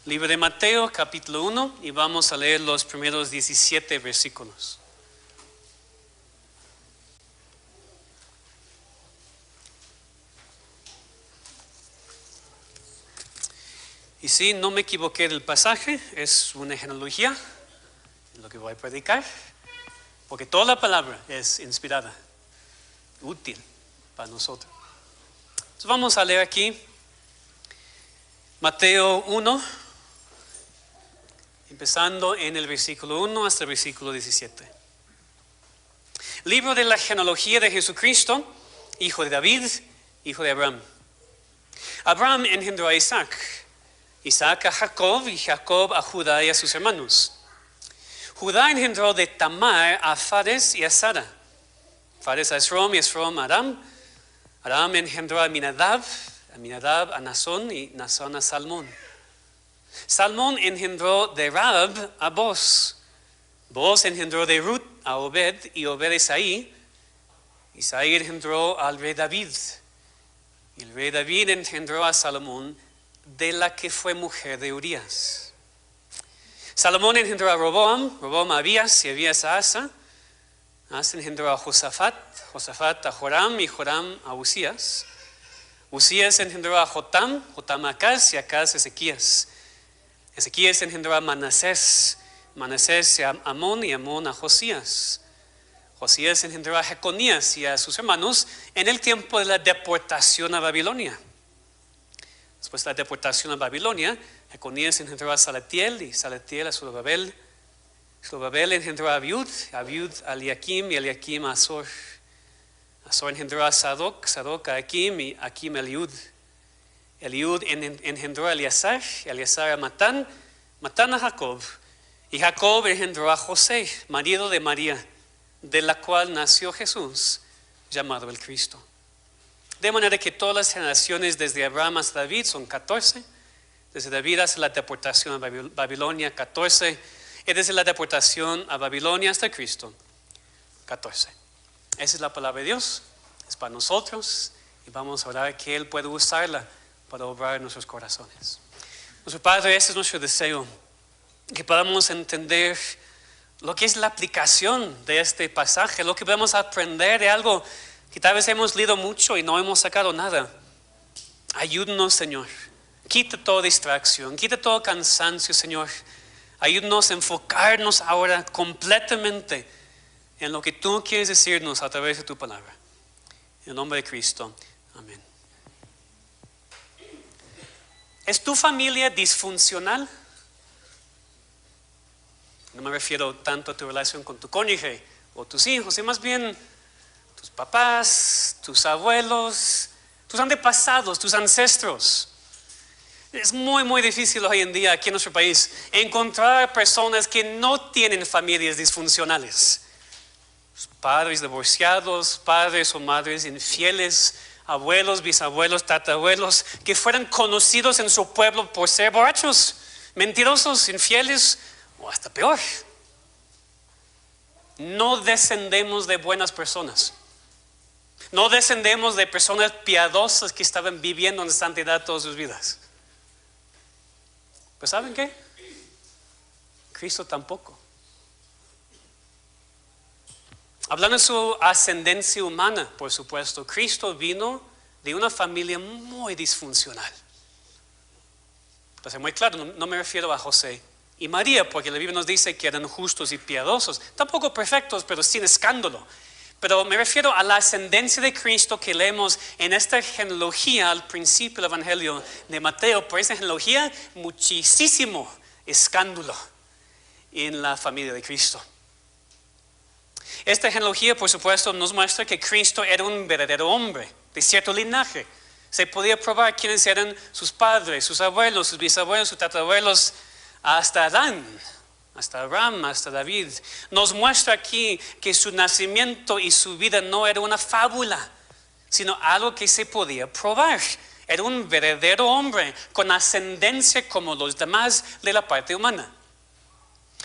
Libro de Mateo, capítulo 1, y vamos a leer los primeros 17 versículos. Y si no me equivoqué del pasaje, es una genealogía, lo que voy a predicar, porque toda la palabra es inspirada, útil para nosotros. Entonces vamos a leer aquí Mateo 1, empezando en el versículo 1 hasta el versículo 17. Libro de la genealogía de Jesucristo, hijo de David, hijo de Abraham. Abraham engendró a Isaac, Isaac a Jacob y Jacob a Judá y a sus hermanos. Judá engendró de Tamar a Fares y a Sara. Fares a Esrom y Esrom a Aram. Aram engendró a Aminadab a Nasón y Nasón a Salmón. Salmón engendró de Rab a Boz. Boz engendró de Ruth a Obed y Obed a Isaí. Isaí engendró al rey David. Y el rey David engendró a Salomón, de la que fue mujer de Urías. Salomón engendró a Roboam, Roboam a Abías y Abías a Asa. Asa engendró a Josafat, Josafat a Joram y Joram a Usías. Usías engendró a Jotam, Jotam a Acaz y Acaz a Ezequías. Ezequías engendró a Manasés, Manasés a Amón y Amón a Josías. Josías engendró a Jeconías y a sus hermanos en el tiempo de la deportación a Babilonia. Después de la deportación a Babilonia, Jeconías engendró a Salatiel y Salatiel a Zorobabel. Zorobabel engendró a Abiud, Abiud a Eliakim y Eliakim a Azor. Azor engendró a Sadoc, Sadoc a Akim y Akim a Eliud. Eliud engendró a Eleazar, Eleazar a Matán, Matán a Jacob. Y Jacob engendró a José, marido de María, de la cual nació Jesús, llamado el Cristo. De manera que todas las generaciones desde Abraham hasta David son 14, desde David hasta la deportación a Babilonia 14, y desde la deportación a Babilonia hasta Cristo 14. Esa es la palabra de Dios, es para nosotros, y vamos a orar que Él pueda usarla para obrar en nuestros corazones. Nuestro Padre, ese es nuestro deseo, que podamos entender lo que es la aplicación de este pasaje, lo que podemos aprender de algo que tal vez hemos leído mucho y no hemos sacado nada. Ayúdanos, Señor. Quita toda distracción, quita todo cansancio, Señor. Ayúdanos a enfocarnos ahora completamente en lo que tú quieres decirnos a través de tu palabra. En el nombre de Cristo. Amén. ¿Es tu familia disfuncional? No me refiero tanto a tu relación con tu cónyuge o tus hijos, sino más bien tus papás, tus abuelos, tus antepasados, tus ancestros. Es muy difícil hoy en día aquí en nuestro país encontrar personas que no tienen familias disfuncionales. Padres divorciados, padres o madres infieles, abuelos, bisabuelos, tatarabuelos, que fueran conocidos en su pueblo por ser borrachos, mentirosos, infieles o hasta peor. No descendemos de buenas personas. No descendemos de personas piadosas que estaban viviendo en santidad todas sus vidas. Pues ¿saben qué? Cristo tampoco. Hablando de su ascendencia humana, por supuesto, Cristo vino de una familia muy disfuncional. Entonces, muy claro, no me refiero a José y María, porque la Biblia nos dice que eran justos y piadosos, tampoco perfectos, pero sin escándalo. Pero me refiero a la ascendencia de Cristo que leemos en esta genealogía al principio del Evangelio de Mateo. Por esa genealogía, muchísimo escándalo en la familia de Cristo. Esta genealogía, por supuesto, nos muestra que Cristo era un verdadero hombre de cierto linaje. Se podía probar quiénes eran sus padres, sus abuelos, sus bisabuelos, sus tatarabuelos, hasta Adán, hasta Abraham, hasta David. Nos muestra aquí que su nacimiento y su vida no era una fábula, sino algo que se podía probar. Era un verdadero hombre con ascendencia como los demás de la parte humana.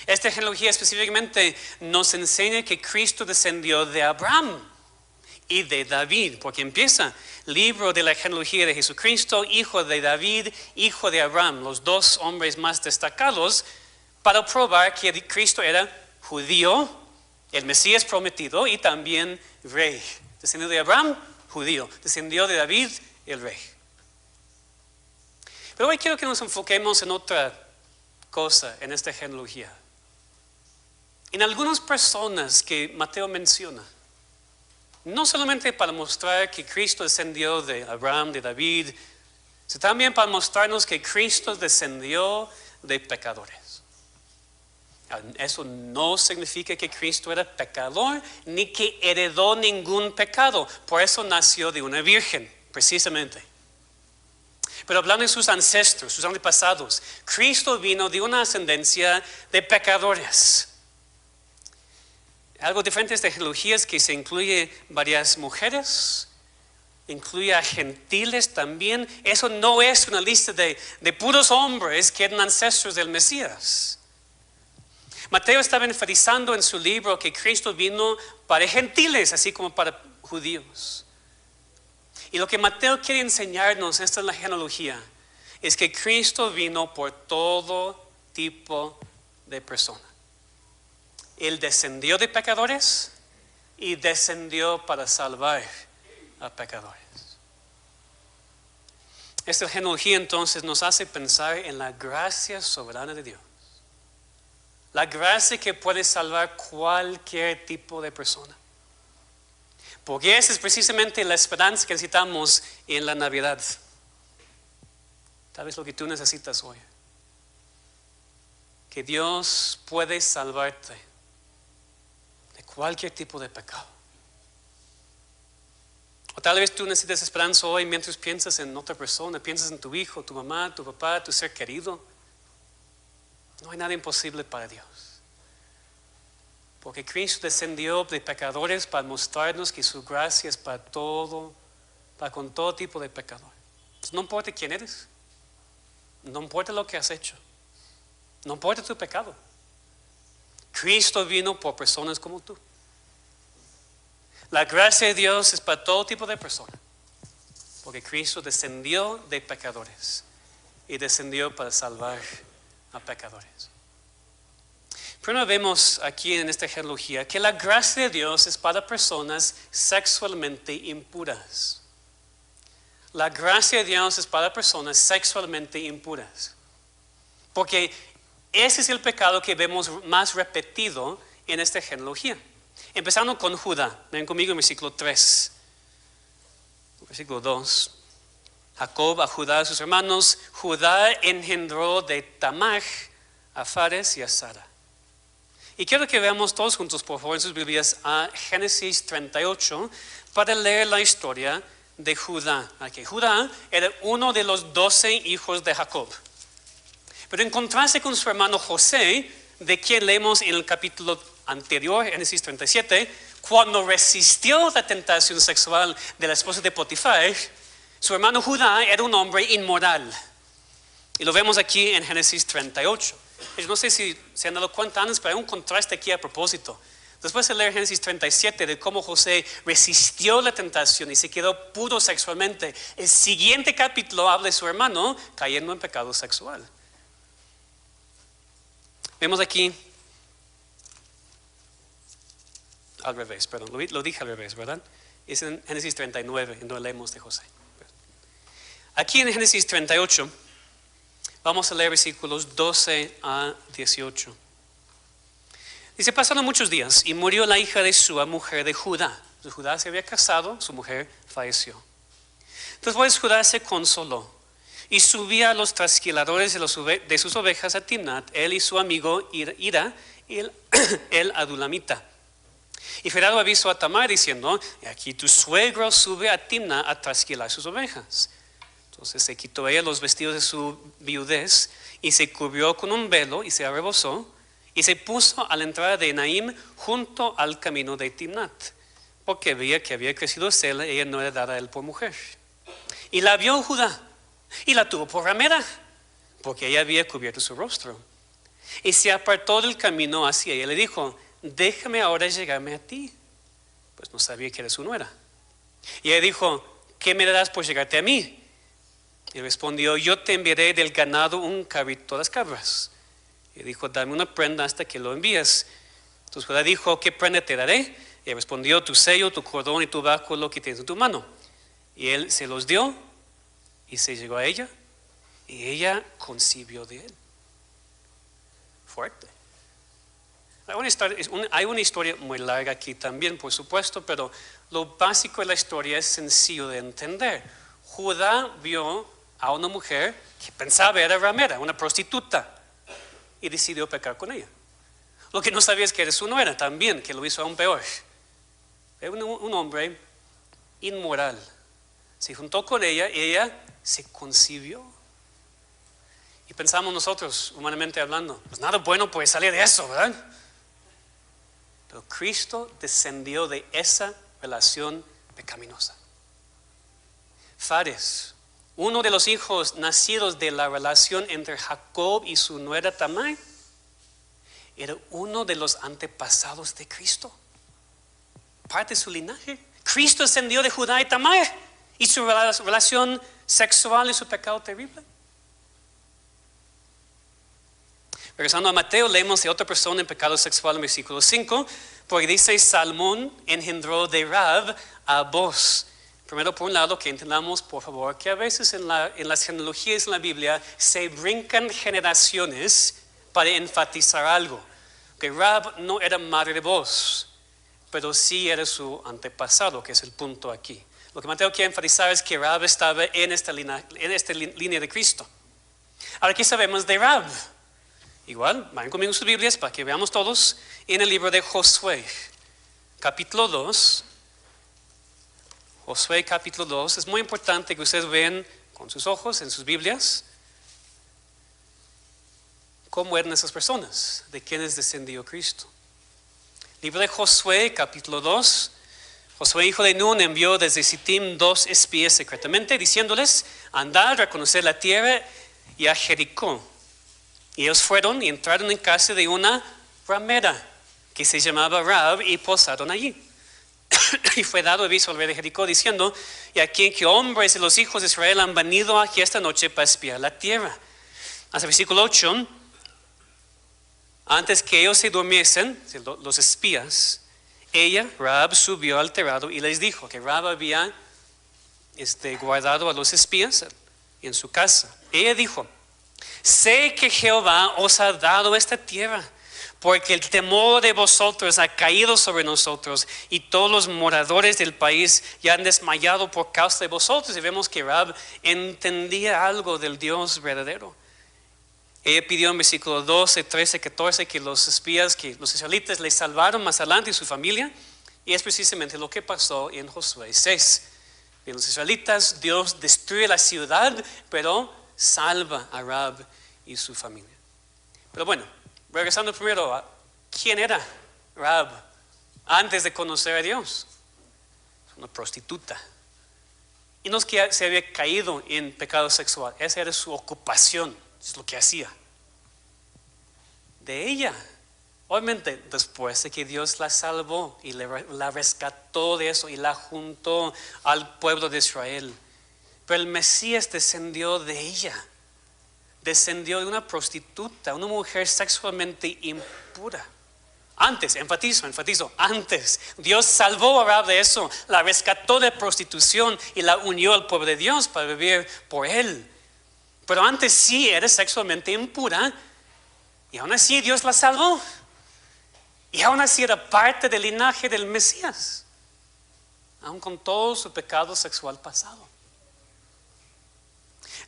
Esta genealogía específicamente nos enseña que Cristo descendió de Abraham y de David, porque empieza libro de la genealogía de Jesucristo, hijo de David, hijo de Abraham, los dos hombres más destacados, para probar que Cristo era judío, el Mesías prometido, y también rey. Descendió de Abraham, judío. Descendió de David, el rey. Pero hoy quiero que nos enfoquemos en otra cosa en esta genealogía. En algunas personas que Mateo menciona. No solamente para mostrar que Cristo descendió de Abraham, de David, sino también para mostrarnos que Cristo descendió de pecadores. Eso no significa que Cristo era pecador, ni que heredó ningún pecado. Por eso nació de una virgen, precisamente. Pero hablando de sus ancestros, sus antepasados, Cristo vino de una ascendencia de pecadores. Algo diferente de esta genealogía es que se incluye varias mujeres, incluye a gentiles también. Eso no es una lista de puros hombres que eran ancestros del Mesías. Mateo estaba enfatizando en su libro que Cristo vino para gentiles, así como para judíos. Y lo que Mateo quiere enseñarnos, esta es la genealogía, es que Cristo vino por todo tipo de personas. Él descendió de pecadores y descendió para salvar a pecadores. Esta genealogía entonces nos hace pensar en la gracia soberana de Dios. La gracia que puede salvar cualquier tipo de persona. Porque esa es precisamente la esperanza que necesitamos en la Navidad. Tal vez lo que tú necesitas hoy. Que Dios puede salvarte de cualquier tipo de pecado. O tal vez tú necesitas esperanza hoy mientras piensas en otra persona, piensas en tu hijo, tu mamá, tu papá, tu ser querido. No hay nada imposible para Dios. Porque Cristo descendió de pecadores para mostrarnos que su gracia es para todo, para con todo tipo de pecador. Entonces, no importa quién eres, no importa lo que has hecho, no importa tu pecado. Cristo vino por personas como tú. La gracia de Dios es para todo tipo de personas. Porque Cristo descendió de pecadores y descendió para salvar a pecadores. Primero vemos aquí en esta genealogía que la gracia de Dios es para personas sexualmente impuras. La gracia de Dios es para personas sexualmente impuras. Porque ese es el pecado que vemos más repetido en esta genealogía. Empezando con Judá. Ven conmigo en versículo 3. Versículo 2. Jacob a Judá a sus hermanos. Judá engendró de Tamar a Fares y a Sara. Y quiero que veamos todos juntos, por favor, en sus Biblias a Génesis 38 para leer la historia de Judá. Aquí, Judá era uno de los 12 hijos de Jacob. Pero en contraste con su hermano José, de quien leemos en el capítulo anterior, Génesis 37, cuando resistió la tentación sexual de la esposa de Potifar, su hermano Judá era un hombre inmoral. Y lo vemos aquí en Génesis 38. Yo no sé si se han dado cuenta antes, pero hay un contraste aquí a propósito. Después de leer Génesis 37 de cómo José resistió la tentación y se quedó puro sexualmente, el siguiente capítulo habla de su hermano cayendo en pecado sexual. Vemos aquí al revés, perdón, lo dije al revés, ¿verdad? Es en Génesis 39, en donde leemos de José. Aquí en Génesis 38 vamos a leer versículos 12 a 18. Dice, pasaron muchos días y murió la hija de Sua, mujer de Judá. Judá se había casado, su mujer falleció. Después Judá se consoló y subía a los trasquiladores de sus ovejas a Timnat, él y su amigo Ira, el adulamita. Y Ferado avisó a Tamar diciendo, aquí tu suegro sube a Timna a trasquilar sus ovejas. Entonces se quitó ella los vestidos de su viudez y se cubrió con un velo y se arrebozó y se puso a la entrada de Enaim junto al camino de Timnat, porque veía que había crecido cela y ella no era dada a él por mujer. Y la vio Judá y la tuvo por ramera, porque ella había cubierto su rostro. Y se apartó del camino hacia ella y le dijo, déjame ahora llegarme a ti, pues no sabía que era su nuera. Y ella dijo, ¿qué me darás por llegarte a mí? Y respondió, yo te enviaré del ganado un cabrito de las cabras. Y dijo, dame una prenda hasta que lo envíes. Entonces Judá dijo, ¿qué prenda te daré? Y respondió, tu sello, tu cordón y tu báculo que tienes en tu mano. Y él se los dio y se llegó a ella y ella concibió de él. Fuerte. Hay una historia muy larga aquí también, por supuesto, pero lo básico de la historia es sencillo de entender. Judá vio a una mujer que pensaba era ramera, una prostituta, y decidió pecar con ella. Lo que no sabía es que era su nuera también, que lo hizo aún peor. Era un hombre inmoral. Se juntó con ella y ella se concibió. Y pensamos nosotros, humanamente hablando, pues nada bueno puede salir de eso, ¿verdad? Pero Cristo descendió de esa relación pecaminosa. Fares, uno de los hijos nacidos de la relación entre Jacob y su nuera Tamar, era uno de los antepasados de Cristo. Parte de su linaje. Cristo descendió de Judá y Tamar y su relación sexual y su pecado terrible. Regresando a Mateo, leemos de otra persona en pecado sexual en versículo 5, porque dice, Salmón engendró de Rab a Boz. Primero, por un lado, que entendamos, por favor, que a veces en las genealogías en la Biblia se brincan generaciones para enfatizar algo. Que Rab no era madre de Boz, pero sí era su antepasado, que es el punto aquí. Lo que Mateo quiere enfatizar es que Rab estaba en esta línea de Cristo. Ahora, ¿qué sabemos de Rab? Igual, vayan conmigo sus Biblias para que veamos todos en el libro de Josué, capítulo 2. Josué, capítulo 2. Es muy importante que ustedes vean con sus ojos en sus Biblias cómo eran esas personas, de quienes descendió Cristo. Libro de Josué, capítulo 2. Josué, hijo de Nun, envió desde Sittim 2 espías secretamente, diciéndoles, andad a reconocer la tierra y a Jericó. Y ellos fueron y entraron en casa de una ramera que se llamaba Rab y posaron allí. Y fue dado aviso al rey de Jericó diciendo, y aquí que hombres de los hijos de Israel han venido aquí esta noche para espiar la tierra. Hasta el versículo 8, antes que ellos se durmiesen, los espías, ella, Rab, subió al terrado y les dijo que Rab había guardado a los espías en su casa. Ella dijo, sé que Jehová os ha dado esta tierra, porque el temor de vosotros ha caído sobre nosotros y todos los moradores del país ya han desmayado por causa de vosotros. Y vemos que Rab entendía algo del Dios verdadero. Ella pidió en versículos 12, 13, 14 que los espías, que los israelitas le salvaron más adelante y su familia. Y es precisamente lo que pasó en Josué 6. En los israelitas, Dios destruye la ciudad, pero salva a Rab y su familia. Pero bueno, regresando primero a quién era Rab antes de conocer a Dios. Una prostituta. Y no es que se había caído en pecado sexual, esa era su ocupación, es lo que hacía. De ella, obviamente después de que Dios la salvó y la rescató de eso y la juntó al pueblo de Israel. Pero el Mesías descendió de ella. Descendió de una prostituta, una mujer sexualmente impura. Antes, enfatizo, antes. Dios salvó a Rab de eso, la rescató de prostitución y la unió al pueblo de Dios para vivir por él. Pero antes sí era sexualmente impura y aún así Dios la salvó. Y aún así era parte del linaje del Mesías, aún con todo su pecado sexual pasado.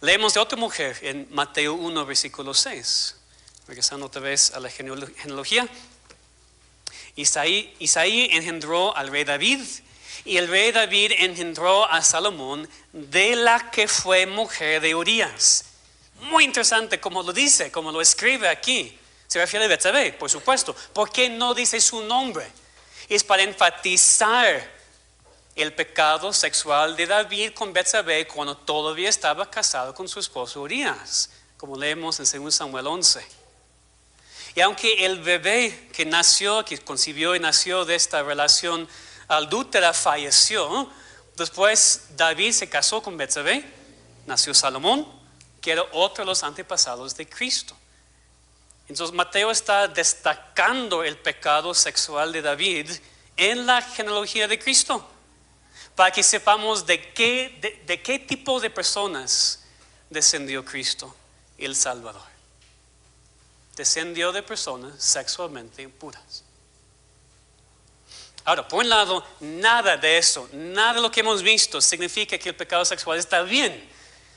Leemos de otra mujer en Mateo 1, versículo 6. Regresando otra vez a la genealogía. Isaí engendró al rey David, y el rey David engendró a Salomón, de la que fue mujer de Urías. Muy interesante como lo dice, como lo escribe aquí. Se refiere a Betsabé, por supuesto. ¿Por qué no dice su nombre? Es para enfatizar el pecado sexual de David con Betsabé cuando todavía estaba casado con su esposo Urías, como leemos en 2 Samuel 11. Y aunque el bebé que concibió y nació de esta relación adúltera falleció, Después David se casó con Betsabé, nació Salomón, que era otro de los antepasados de Cristo. Entonces Mateo está destacando el pecado sexual de David en la genealogía de Cristo, para que sepamos de qué tipo de personas descendió Cristo, el Salvador. Descendió de personas sexualmente impuras. Ahora, por un lado, nada de eso, nada de lo que hemos visto significa que el pecado sexual está bien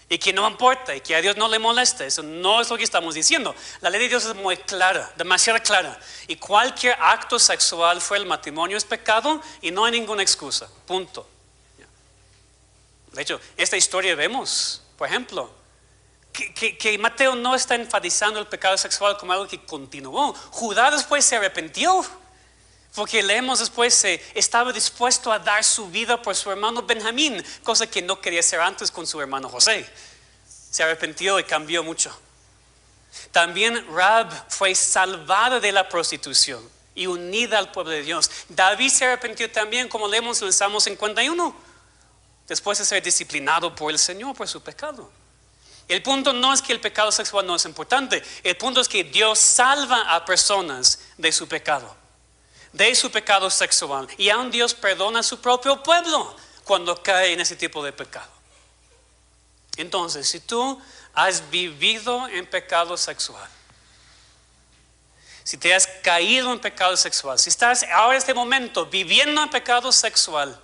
y que no importa y que a Dios no le molesta. Eso no es lo que estamos diciendo. La ley de Dios es muy clara, demasiado clara. Y cualquier acto sexual fuera del matrimonio es pecado y no hay ninguna excusa. Punto. De hecho, esta historia vemos, por ejemplo, que Mateo no está enfatizando el pecado sexual como algo que continuó. Judá después se arrepintió, porque leemos después estaba dispuesto a dar su vida por su hermano Benjamín, cosa que no quería hacer antes con su hermano José. Se arrepintió y cambió mucho. También Rahab fue salvada de la prostitución y unida al pueblo de Dios. David se arrepintió también, como leemos en el Salmo 51, después de ser disciplinado por el Señor por su pecado. El punto no es que el pecado sexual no es importante. El punto es que Dios salva a personas de su pecado sexual. Y aún Dios perdona a su propio pueblo cuando cae en ese tipo de pecado. Entonces, si tú has vivido en pecado sexual, si te has caído en pecado sexual, si estás ahora en este momento viviendo en pecado sexual,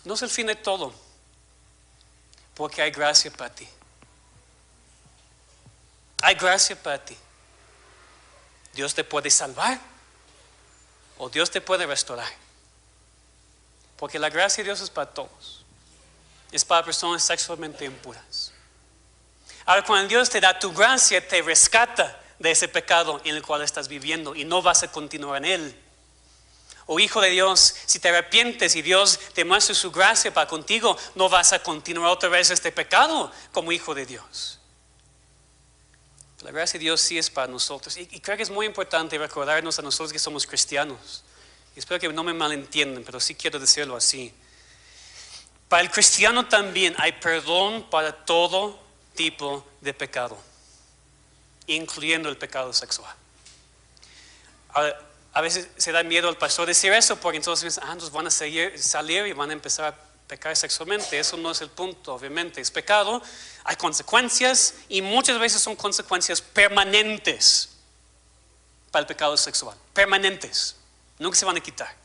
no es el fin de todo, porque hay gracia para ti. Hay gracia para ti. Dios te puede salvar o Dios te puede restaurar, porque la gracia de Dios es para todos. Es para personas sexualmente impuras. Ahora, cuando Dios te da tu gracia, te rescata de ese pecado en el cual estás viviendo y no vas a continuar en él. O hijo de Dios, si te arrepientes y Dios te muestra su gracia para contigo, no vas a continuar otra vez este pecado como hijo de Dios. La gracia de Dios sí es para nosotros. Y creo que es muy importante recordarnos a nosotros que somos cristianos. Y espero que no me malentiendan, pero sí quiero decirlo así. Para el cristiano también hay perdón para todo tipo de pecado, incluyendo el pecado sexual. A veces se da miedo al pastor decir eso, porque entonces van a salir y van a empezar a pecar sexualmente. Eso no es el punto, obviamente. Es pecado, hay consecuencias y muchas veces son consecuencias permanentes para el pecado sexual. Permanentes, nunca se van a quitar.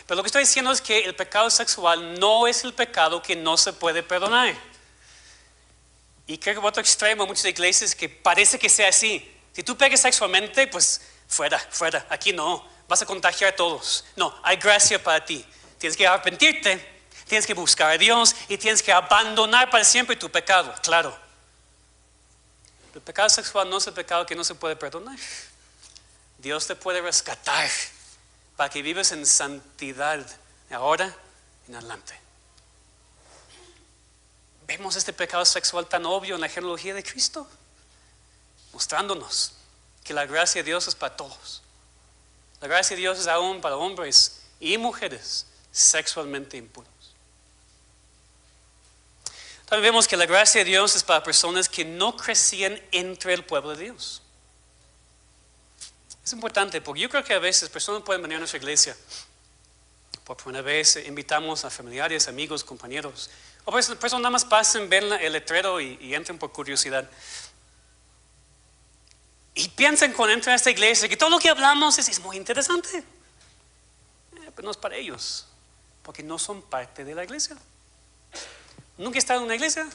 Pero lo que estoy diciendo es que el pecado sexual no es el pecado que no se puede perdonar. Y creo que otro extremo, muchas iglesias que parece que sea así. Si tú pegas sexualmente, pues fuera, aquí no, vas a contagiar a todos. No, hay gracia para ti. Tienes que arrepentirte, tienes que buscar a Dios y tienes que abandonar para siempre tu pecado, claro. El pecado sexual no es el pecado que no se puede perdonar. Dios te puede rescatar para que vivas en santidad de ahora en adelante. Vemos este pecado sexual tan obvio en la genealogía de Cristo, mostrándonos que la gracia de Dios es para todos. La gracia de Dios es aún para hombres y mujeres sexualmente impuros. También vemos que la gracia de Dios es para personas que no crecían entre el pueblo de Dios. Es importante porque yo creo que a veces personas pueden venir a nuestra iglesia por primera vez, invitamos a familiares, amigos, compañeros, o personas nada más pasan, ven el letrero y entran por curiosidad. Y piensan cuando entran a esta iglesia que todo lo que hablamos es muy interesante. Pero no es para ellos, porque no son parte de la iglesia. Nunca he estado en una iglesia,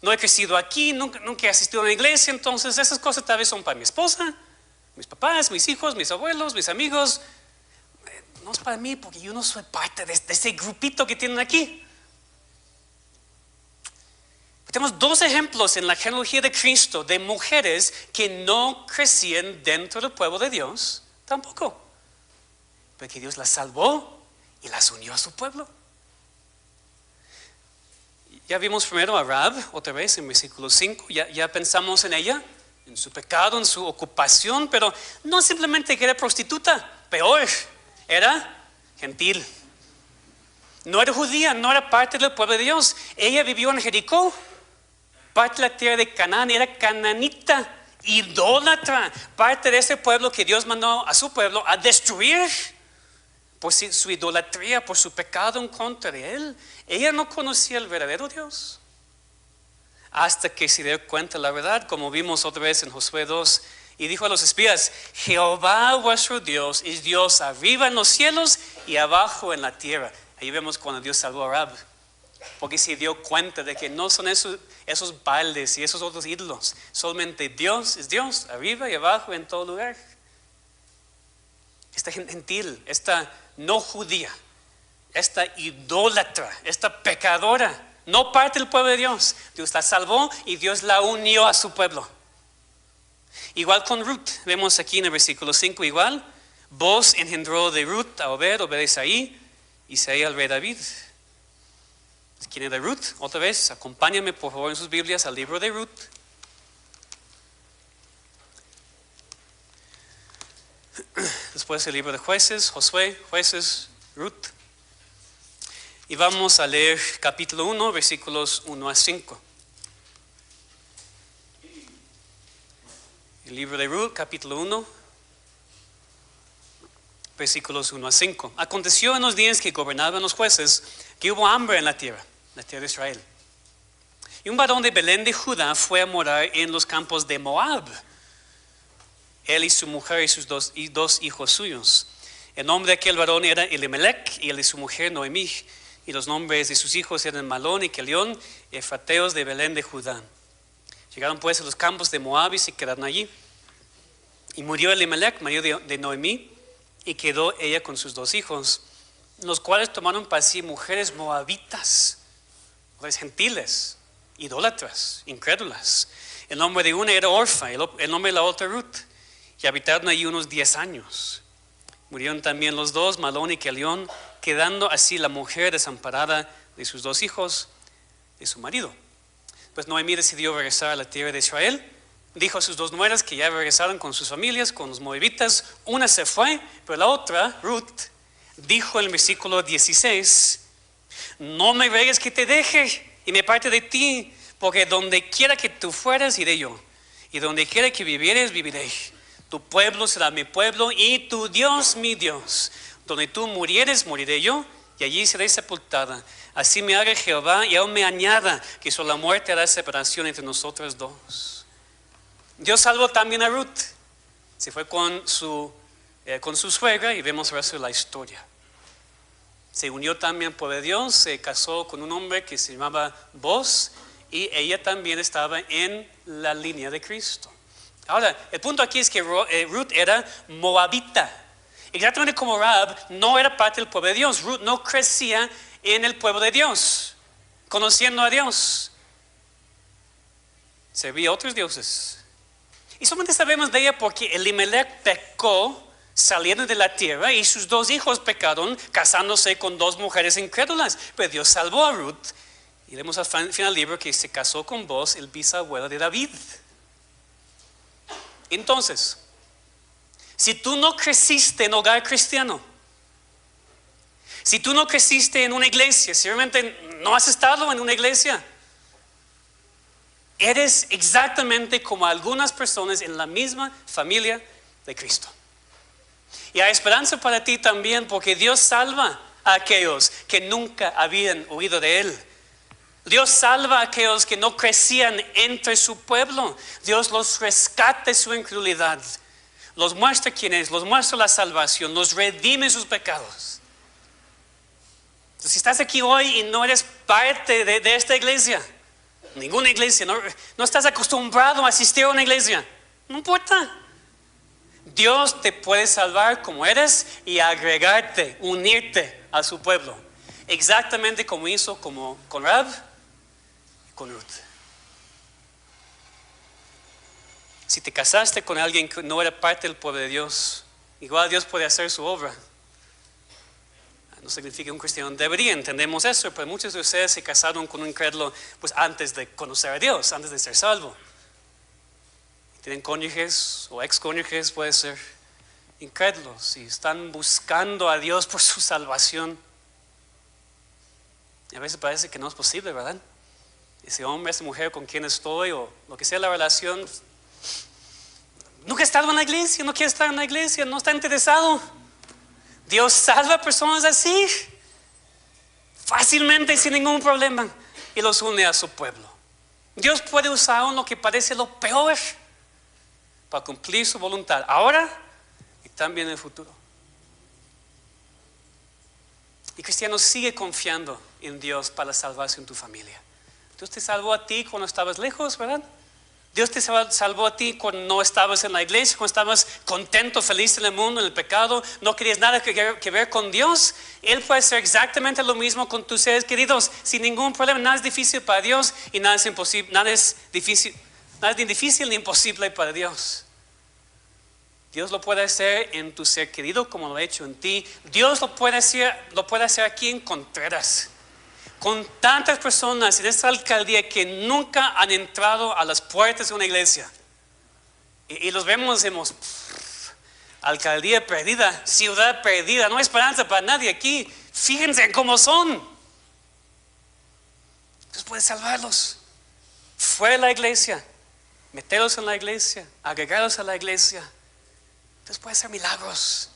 no he crecido aquí, nunca he asistido a una iglesia, entonces esas cosas tal vez son para mi esposa, mis papás, mis hijos, mis abuelos, mis amigos. No es para mí porque yo no soy parte de ese grupito que tienen aquí. Tenemos dos ejemplos en la genealogía de Cristo de mujeres que no crecían dentro del pueblo de Dios tampoco, porque Dios las salvó y las unió a su pueblo. Ya vimos primero a Rahab otra vez en versículo 5, ya pensamos en ella, en su pecado, en su ocupación, pero no simplemente que era prostituta, peor, era gentil. No era judía, no era parte del pueblo de Dios. Ella vivió en Jericó. Parte de la tierra de Canaán, era cananita, idólatra. Parte de ese pueblo que Dios mandó a su pueblo a destruir por su idolatría, por su pecado en contra de él. Ella no conocía el verdadero Dios. Hasta que se dio cuenta de la verdad, como vimos otra vez en Josué 2, y dijo a los espías: Jehová vuestro Dios es Dios arriba en los cielos y abajo en la tierra. Ahí vemos cuando Dios salvó a Rahab, porque se dio cuenta de que no son esos bailes y esos otros ídolos. Solamente Dios es Dios, arriba y abajo, en todo lugar. Esta gentil, esta no judía, esta idólatra, esta pecadora, no parte del pueblo de Dios. Dios la salvó y Dios la unió a su pueblo. Igual con Ruth, vemos aquí en el versículo 5, igual. Boz engendró de Ruth a Obed, Obed a Isaí, Isaí al rey David. ¿Quién era Ruth? Otra vez, acompáñenme por favor en sus Biblias al libro de Ruth. Después el libro de Jueces, Josué, Jueces, Ruth. Y vamos a leer capítulo 1, versículos 1 a 5. El libro de Ruth, capítulo 1, versículos 1 a 5. Aconteció en los días que gobernaban los jueces que hubo hambre en la tierra de Israel. Y un varón de Belén de Judá fue a morar en los campos de Moab. Él y su mujer y dos hijos suyos. El nombre de aquel varón era Elimelech y el de su mujer Noemí. Y los nombres de sus hijos eran Malón y Kelión, efrateos de Belén de Judá. Llegaron pues a los campos de Moab y se quedaron allí. Y murió Elimelech, marido de Noemí, y quedó ella con sus dos hijos, los cuales tomaron para sí mujeres moabitas, mujeres gentiles, idólatras, incrédulas. El nombre de una era Orfa, el nombre de la otra Ruth, y habitaron allí unos 10 años. Murieron también los dos, Malón y Kelión, quedando así la mujer desamparada de sus dos hijos, de su marido. Pues Noemí decidió regresar a la tierra de Israel. Dijo a sus dos nueras que ya regresaron con sus familias, con los moabitas. Una se fue, pero la otra, Ruth, dijo en el versículo 16: no me ruegues que te deje y me aparte de ti, porque donde quiera que tú fueras, iré yo, y donde quiera que vivieres, viviré. Tu pueblo será mi pueblo y tu Dios mi Dios. Donde tú murieres, moriré yo, y allí seré sepultada. Así me haga Jehová y aún me añada, que solo la muerte hará separación entre nosotros dos. Dios salvó también a Ruth. Se fue con su suegra, y vemos el resto de la historia. Se unió también por Dios, se casó con un hombre que se llamaba Boz, y ella también estaba en la línea de Cristo. Ahora, el punto aquí es que Ruth era moabita. Exactamente como Rahab no era parte del pueblo de Dios. Ruth no crecía en el pueblo de Dios, conociendo a Dios. Servía a otros dioses. Y solamente sabemos de ella porque Elimelech pecó saliendo de la tierra, y sus dos hijos pecaron casándose con dos mujeres incrédulas. Pero Dios salvó a Ruth, y vemos al final del libro que se casó con Boz, el bisabuelo de David. Entonces, si tú no creciste en hogar cristiano, si tú no creciste en una iglesia, si realmente no has estado en una iglesia, eres exactamente como algunas personas en la misma familia de Cristo. Y hay esperanza para ti también, porque Dios salva a aquellos que nunca habían oído de Él. Dios salva a aquellos que no crecían entre su pueblo. Dios los rescata de su incredulidad, los muestra quién es, los muestra la salvación, los redime sus pecados. Entonces, si estás aquí hoy y no eres parte de esta iglesia, ninguna iglesia, no estás acostumbrado a asistir a una iglesia, no importa. Dios te puede salvar como eres y agregarte, unirte a su pueblo, exactamente como hizo con Rahab y con Ruth. Si te casaste con alguien que no era parte del pueblo de Dios, igual Dios puede hacer su obra. No significa que un cristiano debería, entendemos eso, pero muchos de ustedes se casaron con un incrédulo pues antes de conocer a Dios, antes de ser salvo. Tienen cónyuges o ex cónyuges, puede ser incrédulos, y están buscando a Dios por su salvación. A veces parece que no es posible, ¿verdad? Ese hombre, esa mujer con quien estoy o lo que sea la relación, nunca ha estado en la iglesia, no quiere estar en la iglesia, no está interesado. Dios salva a personas así fácilmente y sin ningún problema y los une a su pueblo. Dios puede usar aún lo que parece lo peor para cumplir su voluntad ahora y también en el futuro. Y cristiano, sigue confiando en Dios para la salvación de tu familia. Dios te salvó a ti cuando estabas lejos, ¿verdad? Dios te salvó a ti cuando no estabas en la iglesia, cuando estabas contento, feliz en el mundo, en el pecado, no querías nada que ver con Dios. Él puede hacer exactamente lo mismo con tus seres queridos, sin ningún problema. Nada es difícil para Dios y nada es imposible, nada es ni difícil ni imposible para Dios. Dios lo puede hacer en tu ser querido como lo ha hecho en ti. Dios lo puede hacer aquí en Contreras. Con tantas personas en esta alcaldía que nunca han entrado a las puertas de una iglesia. Y los vemos, decimos, alcaldía perdida, ciudad perdida, no hay esperanza para nadie aquí. Fíjense en cómo son. Dios puede salvarlos. Fuera de la iglesia, meterlos en la iglesia, agregarlos a la iglesia. Dios puede hacer milagros.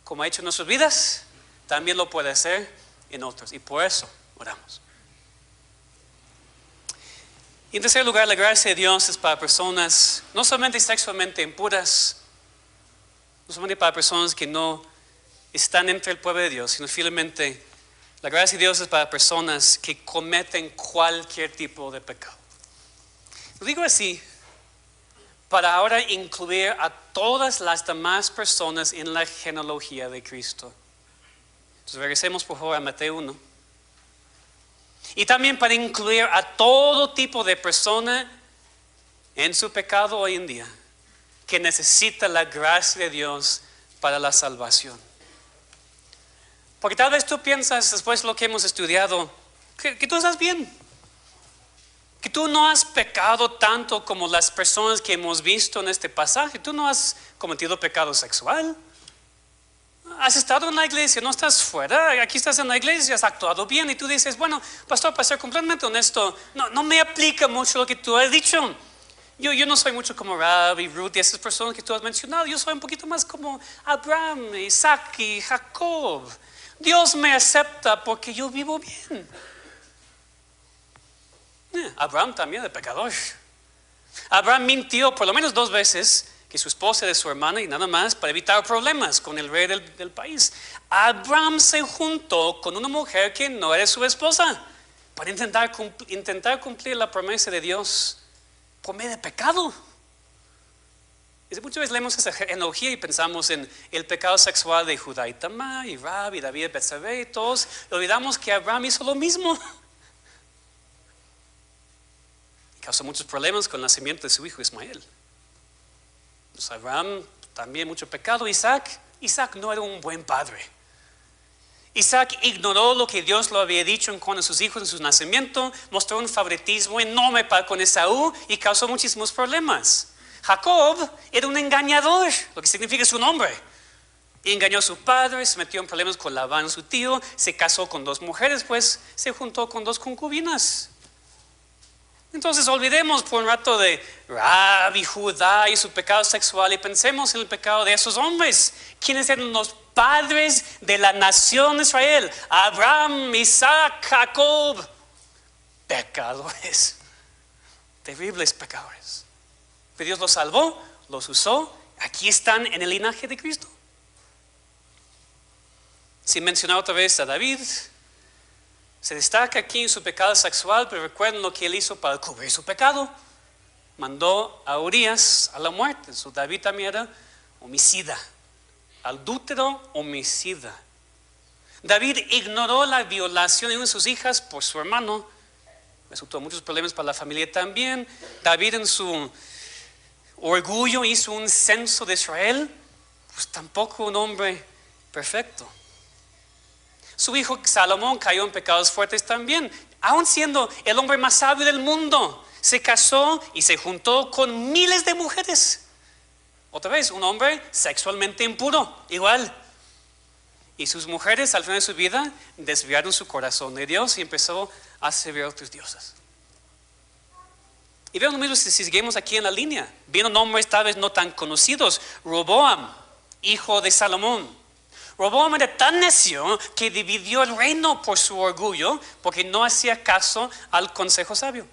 Como ha hecho en nuestras vidas, también lo puede hacer en otros. Y por eso oramos. Y en tercer lugar, la gracia de Dios es para personas no solamente sexualmente impuras, no solamente para personas que no están entre el pueblo de Dios, sino finalmente la gracia de Dios es para personas que cometen cualquier tipo de pecado. Lo digo así para ahora incluir a todas las demás personas en la genealogía de Cristo. Entonces regresemos por favor a Mateo 1. Y también para incluir a todo tipo de persona en su pecado hoy en día, que necesita la gracia de Dios para la salvación. Porque tal vez tú piensas, después de lo que hemos estudiado, que tú estás bien, que tú no has pecado tanto como las personas que hemos visto en este pasaje. Tú no has cometido pecado sexual. Has estado en la iglesia, no estás fuera, aquí estás en la iglesia, has actuado bien. Y tú dices, bueno, pastor, para ser completamente honesto, no me aplica mucho lo que tú has dicho. Yo no soy mucho como Rab y Ruth y esas personas que tú has mencionado. Yo soy un poquito más como Abraham, Isaac y Jacob. Dios me acepta porque yo vivo bien. Abraham también es pecador. Abraham mintió por lo menos 2 veces que su esposa era su hermana y nada más para evitar problemas con el rey del país. Abraham se juntó con una mujer que no era su esposa para intentar cumplir la promesa de Dios por medio de pecado. Muchas veces leemos esa genealogía y pensamos en el pecado sexual de Judá y Tamar y Rab y David y Betsabé y todos. Olvidamos que Abraham hizo lo mismo. Causó muchos problemas con el nacimiento de su hijo Ismael. Pues Abraham también mucho pecado. Isaac no era un buen padre. Isaac ignoró lo que Dios lo había dicho en cuanto a sus hijos en su nacimiento, mostró un favoritismo enorme para con Esaú y causó muchísimos problemas. Jacob era un engañador, lo que significa su nombre. Engañó a su padre, se metió en problemas con Labán, su tío, se casó con 2 mujeres, pues se juntó con 2 concubinas. Entonces olvidemos por un rato de Rab y Judá y su pecado sexual y pensemos en el pecado de esos hombres, quienes eran los padres de la nación de Israel: Abraham, Isaac, Jacob. Pecadores, terribles pecadores. Pero Dios los salvó, los usó. Aquí están en el linaje de Cristo. Sin mencionar otra vez a David, se destaca aquí en su pecado sexual, pero recuerden lo que él hizo para cubrir su pecado. Mandó a Urías a la muerte. David también era homicida, adúltero, homicida. David ignoró la violación de una de sus hijas por su hermano. Resultó muchos problemas para la familia también. David en su orgullo hizo un censo de Israel. Pues tampoco un hombre perfecto. Su hijo Salomón cayó en pecados fuertes también, aun siendo el hombre más sabio del mundo. Se casó y se juntó con miles de mujeres. Otra vez, un hombre sexualmente impuro, igual. Y sus mujeres al final de su vida desviaron su corazón de Dios y empezó a servir a otros dioses. Y vemos lo mismo si seguimos aquí en la línea. Viendo nombres tal vez no tan conocidos. Roboam, hijo de Salomón. Roboam era tan necio que dividió el reino por su orgullo, porque no hacía caso al consejo sabio.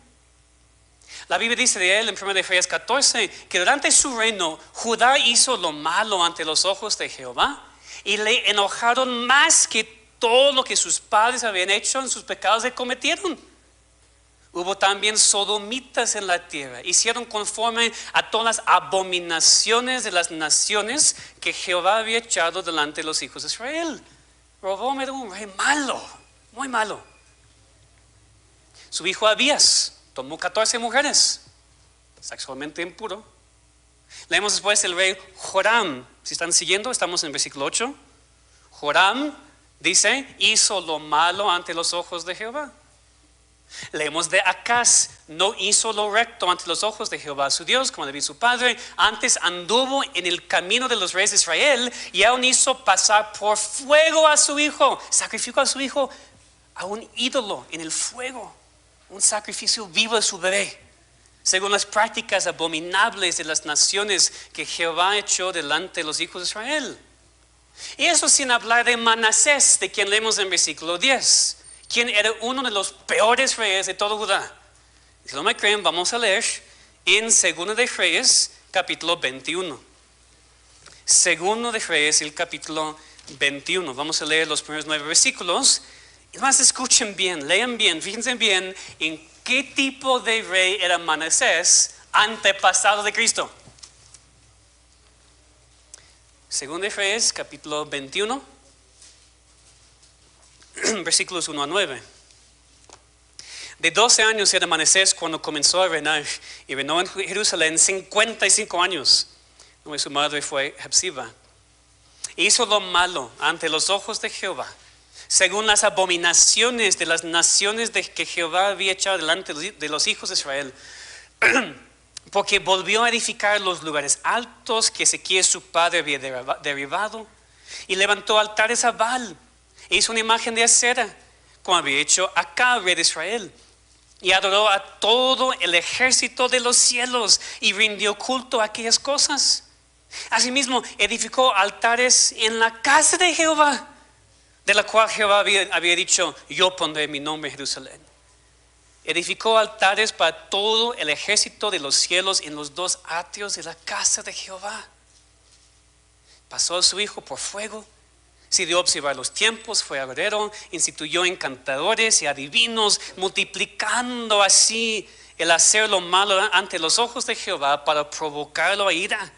La Biblia dice de él en 1 Reyes 14 que durante su reino Judá hizo lo malo ante los ojos de Jehová y le enojaron más que todo lo que sus padres habían hecho en sus pecados que cometieron. Hubo también sodomitas en la tierra. Hicieron conforme a todas las abominaciones de las naciones que Jehová había echado delante de los hijos de Israel. Roboam era un rey malo, muy malo. Su hijo Abías tomó 14 mujeres, sexualmente impuro. Leemos después el rey Joram. Si están siguiendo, estamos en el versículo 8. Joram, dice, hizo lo malo ante los ojos de Jehová. Leemos de Acaz, no hizo lo recto ante los ojos de Jehová su Dios, como David su padre. Antes anduvo en el camino de los reyes de Israel y aún hizo pasar por fuego a su hijo. Sacrificó a su hijo a un ídolo en el fuego, un sacrificio vivo de su bebé, según las prácticas abominables de las naciones que Jehová echó delante de los hijos de Israel. Y eso sin hablar de Manasés, de quien leemos en versículo 10. Quien era uno de los peores reyes de todo Judá. Si no me creen, vamos a leer en 2 de Reyes, capítulo 21. 2 de Reyes, el capítulo 21. Vamos a leer los primeros 9 versículos. Y más escuchen bien, lean bien, fíjense bien en qué tipo de rey era Manasés, antepasado de Cristo. 2 de Reyes, capítulo 21. Versículos 1 a 9. De 12 años era Manasés cuando comenzó a reinar y reinó en Jerusalén 55 años. Su madre fue Hepsiba. Hizo lo malo ante los ojos de Jehová, según las abominaciones de las naciones que Jehová había echado delante de los hijos de Israel, porque volvió a edificar los lugares altos que Ezequías su padre había derribado y levantó altares a Baal. Hizo una imagen de acera, como había hecho Acab, rey de Israel, y adoró a todo el ejército de los cielos y rindió culto a aquellas cosas. Asimismo, edificó altares en la casa de Jehová, de la cual Jehová había dicho, yo pondré mi nombre en Jerusalén. Edificó altares para todo el ejército de los cielos en los 2 atrios de la casa de Jehová. Pasó a su hijo por fuego. Se dio a observar los tiempos, fue agorero, instituyó encantadores y adivinos, multiplicando así el hacer lo malo ante los ojos de Jehová para provocarlo a ira.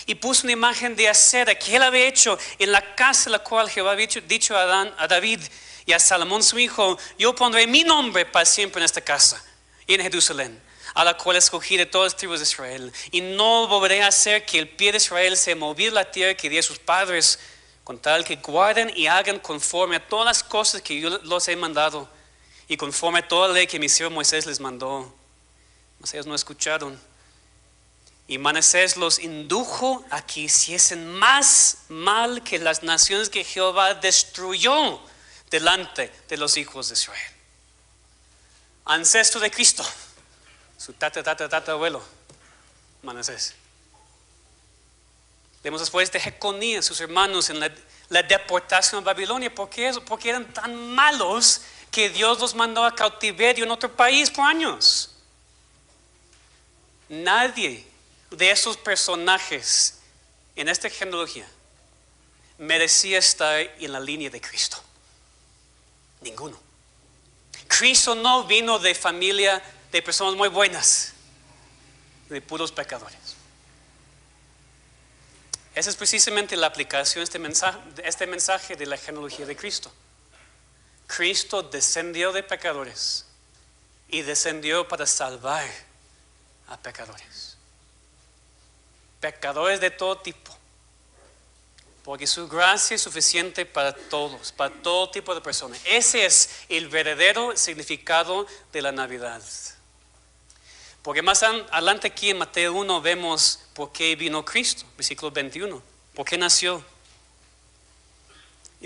Y puso una imagen de acera que él había hecho en la casa la cual Jehová había dicho a David y a Salomón su hijo, yo pondré mi nombre para siempre en esta casa y en Jerusalén, a la cual escogí de todas las tribus de Israel. Y no volveré a hacer que el pie de Israel se moviera la tierra que di a sus padres, con tal que guarden y hagan conforme a todas las cosas que yo los he mandado y conforme a toda la ley que mi siervo Moisés les mandó. Mas ellos no escucharon. Y Manasés los indujo a que hiciesen más mal que las naciones que Jehová destruyó delante de los hijos de Israel. Ancestro de Cristo, su tatarabuelo, Manasés. Vemos después de Jeconías, sus hermanos, en la deportación a Babilonia. ¿Por qué eso? Porque eran tan malos que Dios los mandó a cautiverio en otro país por años. Nadie de esos personajes en esta genealogía merecía estar en la línea de Cristo. Ninguno. Cristo no vino de familia de personas muy buenas, de puros pecadores. Esa es precisamente la aplicación de este mensaje de la genealogía de Cristo. Cristo descendió de pecadores y descendió para salvar a pecadores. Pecadores de todo tipo. Porque su gracia es suficiente para todos, para todo tipo de personas. Ese es el verdadero significado de la Navidad. Porque más adelante aquí en Mateo 1 vemos por qué vino Cristo, versículo 21. ¿Por qué nació?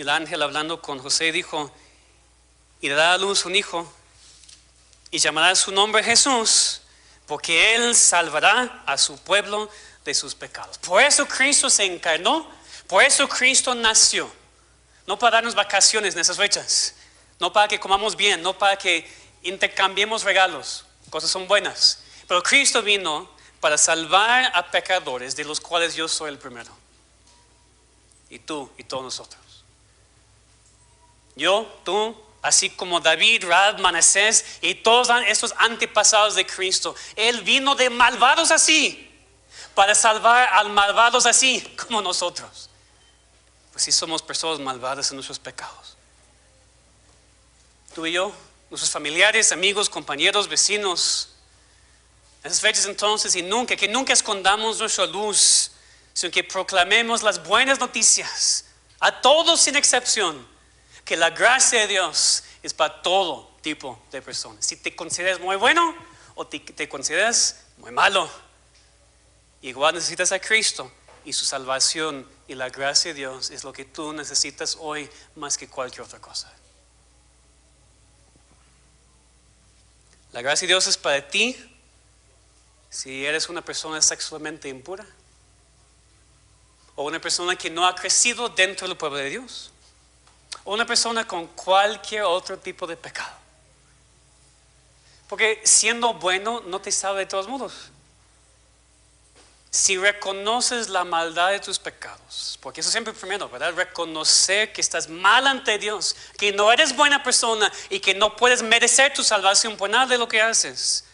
el ángel hablando con José dijo, y dará a luz un hijo y llamará su nombre Jesús, porque él salvará a su pueblo de sus pecados. Por eso Cristo se encarnó, por eso Cristo nació. No para darnos vacaciones en esas fechas, no para que comamos bien, no para que intercambiemos regalos, cosas son buenas. Pero Cristo vino para salvar a pecadores, de los cuales yo soy el primero. Y tú y todos nosotros. Yo, tú, así como David, Rahab, Manasés y todos estos antepasados de Cristo. Él vino de malvados así, para salvar a malvados así como nosotros. Pues sí somos personas malvadas en nuestros pecados. Tú y yo, nuestros familiares, amigos, compañeros, vecinos. Esas fechas entonces que nunca escondamos nuestra luz, sino que proclamemos las buenas noticias a todos sin excepción, que la gracia de Dios es para todo tipo de personas. Si te consideras muy bueno o te consideras muy malo, igual necesitas a Cristo y su salvación, y la gracia de Dios es lo que tú necesitas hoy más que cualquier otra cosa. La gracia de Dios es para ti si eres una persona sexualmente impura o una persona que no ha crecido dentro del pueblo de Dios, o una persona con cualquier otro tipo de pecado. Porque siendo bueno no te salva de todos modos. Si reconoces la maldad de tus pecados, porque eso siempre primero, ¿verdad? Reconocer que estás mal ante Dios, que no eres buena persona y que no puedes merecer tu salvación por nada de lo que haces.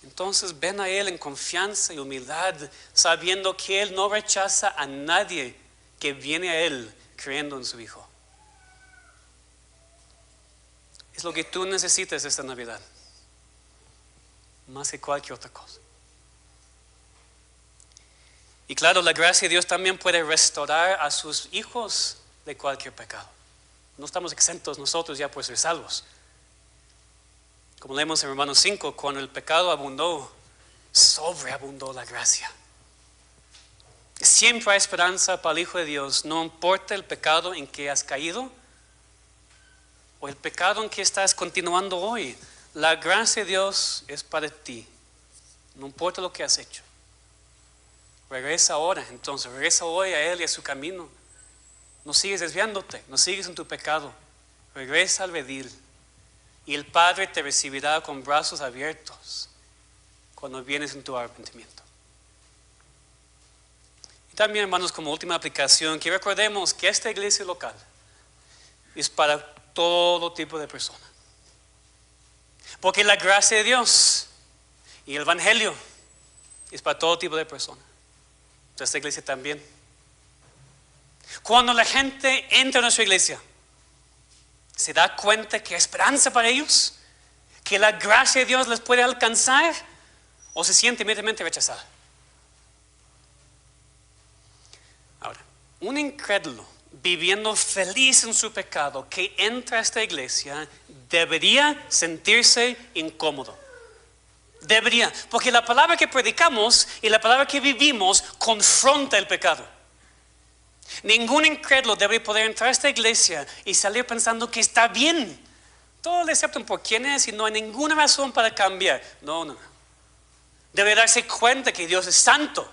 Entonces ven a Él en confianza y humildad, sabiendo que Él no rechaza a nadie que viene a Él creyendo en su Hijo. Es lo que tú necesitas esta Navidad, más que cualquier otra cosa. Y claro, la gracia de Dios también puede restaurar a sus hijos de cualquier pecado. No estamos exentos nosotros ya por ser salvos. Como leemos en Romanos 5, cuando el pecado abundó, sobreabundó la gracia. Siempre hay esperanza para el Hijo de Dios, no importa el pecado en que has caído o el pecado en que estás continuando hoy. La gracia de Dios es para ti, no importa lo que has hecho. Regresa ahora, entonces, regresa hoy a Él y a su camino. No sigues desviándote, no sigues en tu pecado. Regresa al redil y el Padre te recibirá con brazos abiertos cuando vienes en tu arrepentimiento. Y también, hermanos, como última aplicación, que recordemos que esta iglesia local es para todo tipo de personas. Porque la gracia de Dios y el Evangelio es para todo tipo de personas. Esta iglesia también. Cuando la gente entra a nuestra iglesia, se da cuenta que hay esperanza para ellos, que la gracia de Dios les puede alcanzar, o se siente inmediatamente rechazada. Ahora, un incrédulo viviendo feliz en su pecado que entra a esta iglesia debería sentirse incómodo. Debería, porque la palabra que predicamos y la palabra que vivimos confronta el pecado. Ningún incrédulo debe poder entrar a esta iglesia y salir pensando que está bien. Todos le aceptan por quién es y no hay ninguna razón para cambiar. No. Debe darse cuenta que Dios es santo,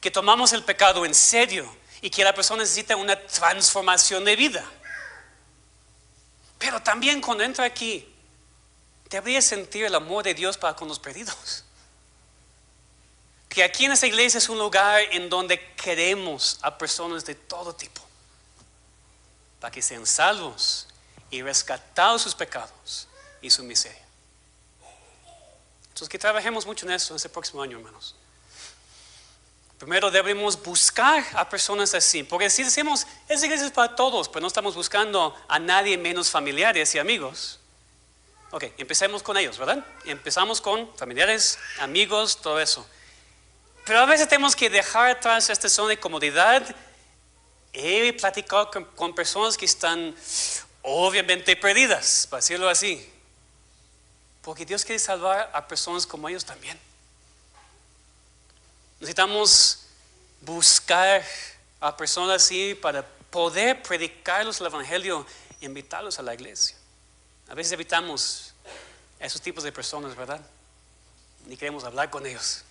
que tomamos el pecado en serio y que la persona necesita una transformación de vida. Pero también cuando entra aquí, debería sentir el amor de Dios para con los perdidos. Que aquí en esta iglesia es un lugar en donde queremos a personas de todo tipo, para que sean salvos y rescatados sus pecados y su miseria. Entonces que trabajemos mucho en eso este próximo año, hermanos. Primero debemos buscar a personas así, porque si decimos, esta iglesia es para todos, pero no estamos buscando a nadie menos familiares y amigos. Ok, empecemos con ellos, ¿verdad? Empezamos con familiares, amigos, todo eso. Pero a veces tenemos que dejar atrás esta zona de comodidad y platicar con personas que están obviamente perdidas, para decirlo así. Porque Dios quiere salvar a personas como ellos también. Necesitamos buscar a personas así para poder predicarlos el evangelio e invitarlos a la iglesia. A veces evitamos a esos tipos de personas, ¿verdad? Ni queremos hablar con ellos.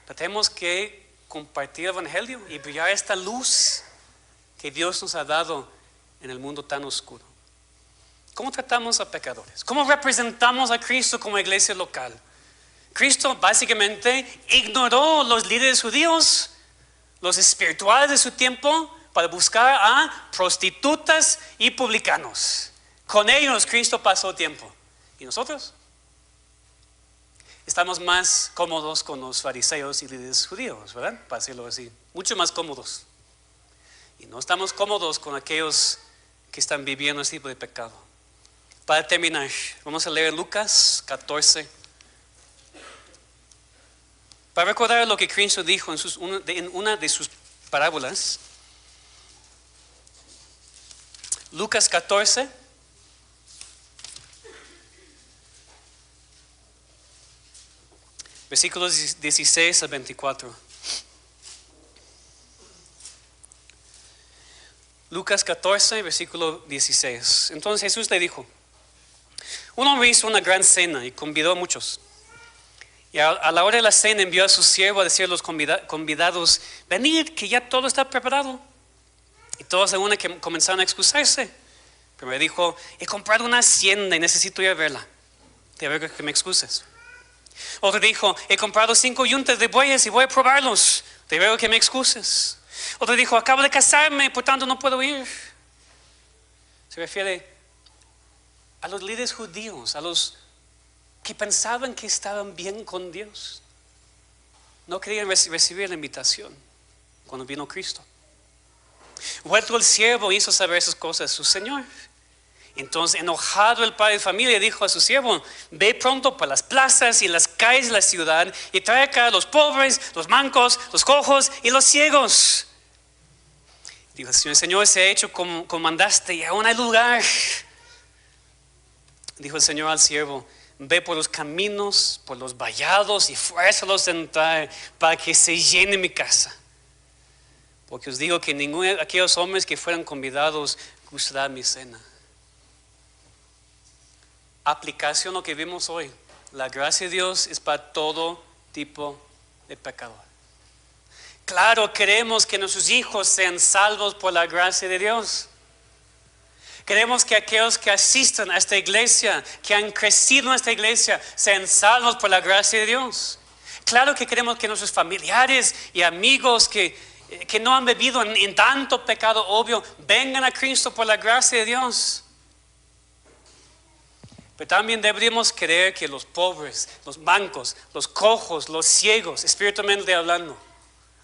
Pero tenemos que compartir el evangelio y brillar esta luz que Dios nos ha dado en el mundo tan oscuro. ¿Cómo tratamos a pecadores? ¿Cómo representamos a Cristo como iglesia local? Cristo básicamente ignoró los líderes judíos, los espirituales de su tiempo, para buscar a prostitutas y publicanos. Con ellos Cristo pasó tiempo. ¿Y nosotros? Estamos más cómodos con los fariseos y líderes judíos, ¿verdad? Para decirlo así, mucho más cómodos. Y no estamos cómodos con aquellos que están viviendo ese tipo de pecado. Para terminar, vamos a leer Lucas 14. Para recordar lo que Cristo dijo en una de sus parábolas. Lucas 14. Versículos 16 a 24. Lucas 14, versículo 16. Entonces Jesús le dijo: un hombre hizo una gran cena y convidó a muchos. Y a la hora de la cena envió a su siervo a decir a los convidados: venid, que ya todo está preparado. Y todos a una que comenzaron a excusarse. Primero dijo: he comprado una hacienda y necesito ir a verla. Te ruego que me excuses. Otro dijo: he comprado 5 yuntas de bueyes y voy a probarlos. Te ruego que me excuses. Otro dijo: acabo de casarme, por tanto no puedo ir. Se refiere a los líderes judíos, a los que pensaban que estaban bien con Dios. No querían recibir la invitación cuando vino Cristo. Vuelto el siervo hizo saber esas cosas a su señor. Entonces, enojado el padre de familia dijo a su siervo: ve pronto por las plazas y las calles de la ciudad y trae acá a los pobres, los mancos, los cojos y los ciegos. Dijo el Señor: se ha hecho como mandaste y aún hay lugar. Dijo el Señor al siervo: ve por los caminos, por los vallados y fuérzalos a entrar para que se llene mi casa. Porque os digo que ninguno de aquellos hombres que fueran convidados gustará mi cena. Aplicación lo que vimos hoy. La gracia de Dios es para todo tipo de pecador. Claro, queremos que nuestros hijos sean salvos por la gracia de Dios. Queremos que aquellos que asistan a esta iglesia, que han crecido en esta iglesia, sean salvos por la gracia de Dios. Claro que queremos que nuestros familiares y amigos que no han bebido en tanto pecado obvio, vengan a Cristo por la gracia de Dios. Pero también deberíamos creer que los pobres, los mancos, los cojos, los ciegos, espiritualmente hablando,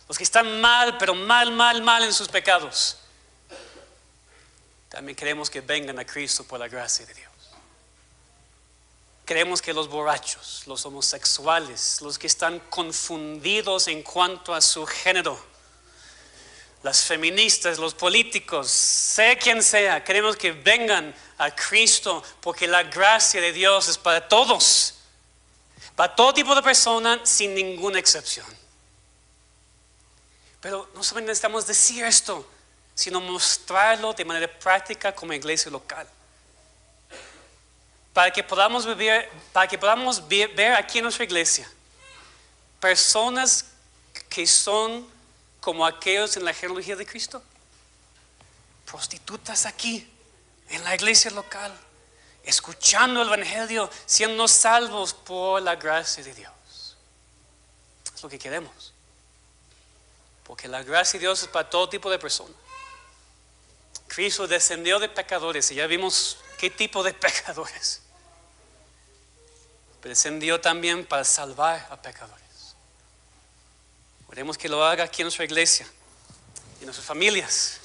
los que están mal, pero mal en sus pecados, también queremos que vengan a Cristo por la gracia de Dios. Queremos que los borrachos, los homosexuales, los que están confundidos en cuanto a su género, las feministas, los políticos, sea quien sea, queremos que vengan a Cristo porque la gracia de Dios es para todos, para todo tipo de personas sin ninguna excepción. Pero no solamente necesitamos decir esto, sino mostrarlo de manera práctica como iglesia local. Para que podamos ver aquí en nuestra iglesia personas que son como aquellos en la genealogía de Cristo. Prostitutas aquí, en la iglesia local, escuchando el evangelio, siendo salvos por la gracia de Dios. Es lo que queremos. Porque la gracia de Dios es para todo tipo de personas. Cristo descendió de pecadores y ya vimos qué tipo de pecadores. Pero descendió también para salvar a pecadores. Oremos que lo haga aquí en nuestra iglesia, en nuestras familias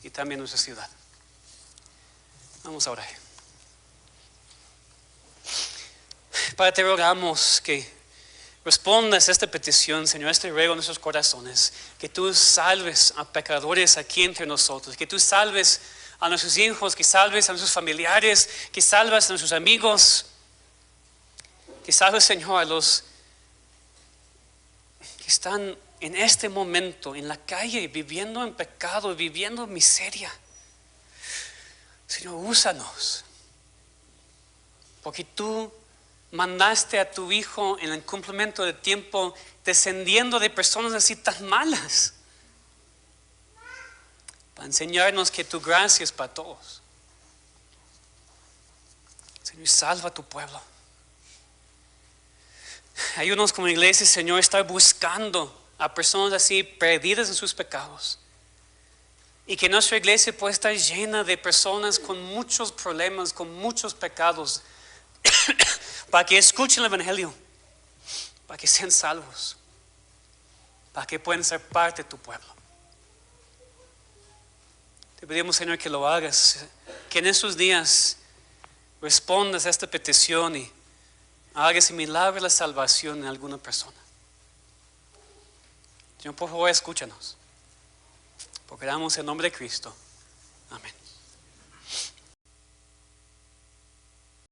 y también en nuestra ciudad. Vamos a orar. Padre, te rogamos que respondas a esta petición, Señor, este ruego en nuestros corazones, que tú salves a pecadores aquí entre nosotros, que tú salves a nuestros hijos, que salves a nuestros familiares, que salves a nuestros amigos, que salves, Señor, a los que están en este momento en la calle, viviendo en pecado, viviendo en miseria. Señor, úsanos. Porque tú mandaste a tu Hijo en el cumplimiento del tiempo, descendiendo de personas así tan malas, para enseñarnos que tu gracia es para todos. Señor, salva a tu pueblo. Ayúdanos como iglesia, Señor, a estar buscando a personas así perdidas en sus pecados. Y que nuestra iglesia pueda estar llena de personas con muchos problemas, con muchos pecados, para que escuchen el Evangelio, para que sean salvos, para que puedan ser parte de tu pueblo. Te pedimos, Señor, que lo hagas, que en estos días respondas a esta petición y hagas el milagro de la salvación en alguna persona. Señor, por favor, escúchanos. Porque damos en nombre de Cristo. Amén.